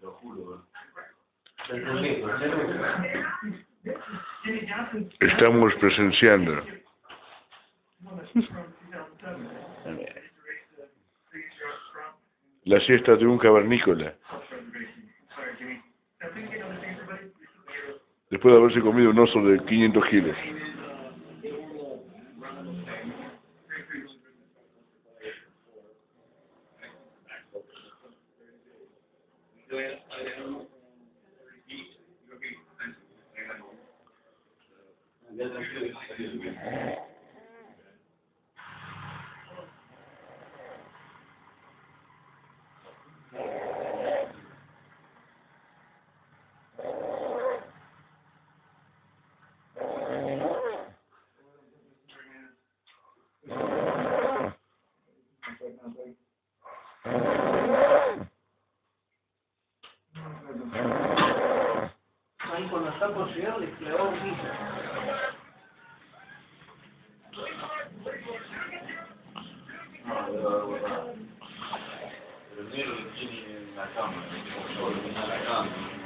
Lo juro. Estamos presenciando la siesta de un cavernícola. Después de haberse comido un oso de 500 kilos. Ahí cuando está poseído le clavó un piso. No, debe haber borrado. Pero mira lo que tiene en la cama, como solo en la cama.